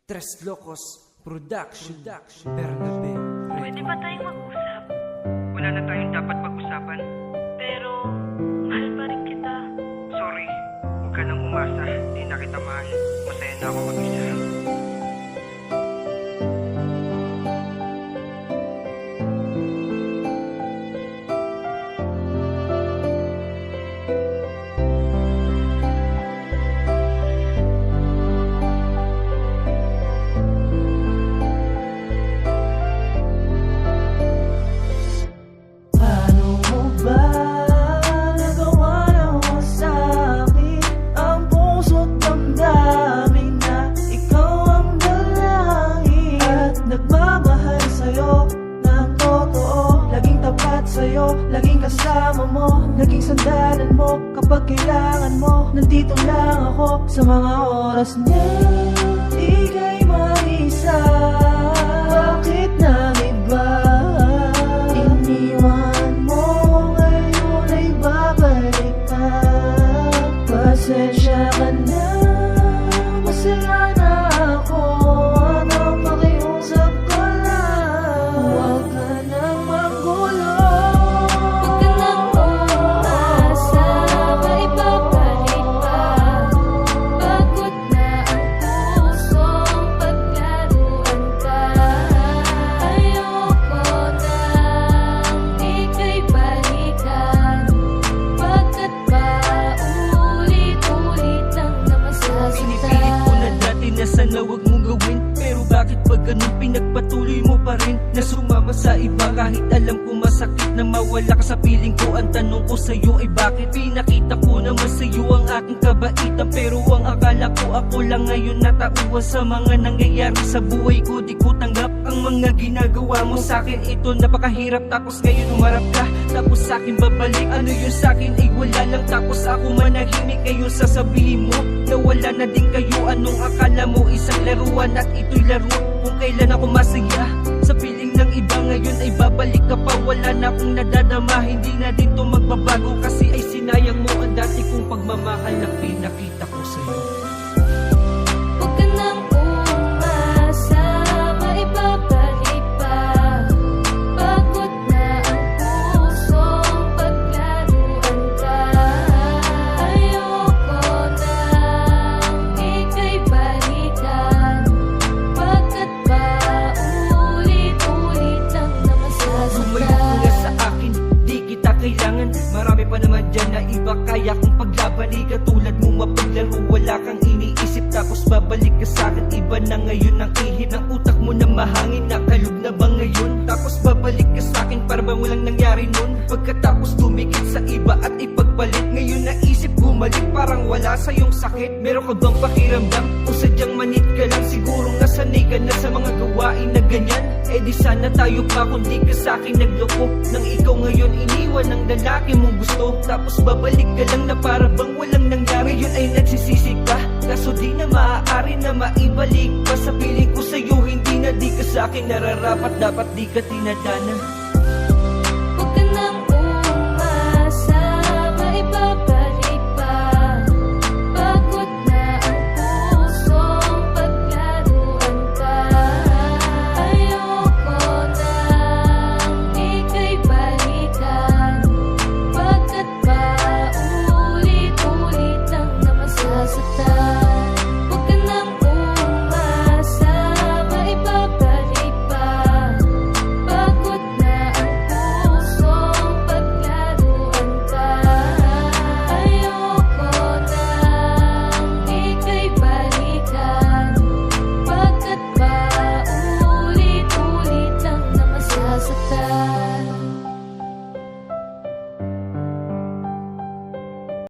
Tres Locos Production. Bernabe. Pwede ba tayong mag-usap? Wala na tayong dapat pag-usapan. Pero, mahal pa rin kita. Sorry, huwag ka nang umasa. Di na kita mahal. Masaya na ako mag-isa. Laging kasama mo, naging sandalan mo kapag kailangan mo. Nandito lang ako sa mga oras na ika'y maisa. Bakit nag-iba? Iniwan mo, ngayon ay babalik ka. Pasensya ka na, masaya na ako. Napakiusap ko lang, huwag ka nang magulo. Sana wag mong gawin, pero bakit ba ganun pinagpatuloy mo pa rin na sumama sa iba kahit alam ko masakit na mawala ka sa piling ko. Ang tanong ko sa'yo ay bakit pinakita ko naman sa'yo ang aking kabaitan, pero ang akala ko ako lang ngayon natauwa sa mga nangyayari sa buhay ko. Di ko tanggap ang mga ginagawa mo sa'kin, ito napakahirap. Tapos ngayon umarap ka, tapos sa'kin babalik. Ano yun sa'kin ay wala lang, tapos ako manahimik. Ngayon sasabihin mo na wala na din kayo. Anong akala mo isang laruan at ito'y laro? Kung kailan ako masaya sa piling ng iba, ngayon ay babalik ka pa. Wala na akong nadadama, hindi na din to magbabago, kasi ay sinayang mo ang dati kong pagmamahal na pinakita ko sa'yo. Huwag ka nang umasa, maibabalik pa. Pagod na ang pusong paglaruan ka. Ayoko nang ika'y balikan. Bakit ba ulit-ulit lang naman Lumayo ka na sa akin, di kita kailangan. Marami pa naman dyan na iba kaya kong paglaban. Di katulad mo mapaglaro, wala kang iniisip tapos babalik ka sa'kin. Iba na ngayon ang ihip ng utak mo na mahangin. Nakalog na ba ngayon? Tapos babalik ka sa'kin para bang walang nangyari nun? Pagkatapos tumikit sa iba at ipagpalit, ngayon naisip bumalik parang wala sa'yong sakit. Meron ka bang pakiramdam o sadyang manit ka lang? Siguro nasanay ka na sa mga gawain na ganyan. Eh di sana tayo pa kung di ka sa'kin nagloko. Nang ikaw ngayon iniwan ng lalaki mong gusto, tapos babalik ka lang na para bang walang nangyari. Yun ay nagsisisi ka, kaso di na maaari na maibalik pa. Sa piling ko sa'yo, hindi na di ka sa'kin nararapat, dapat di ka tinadana.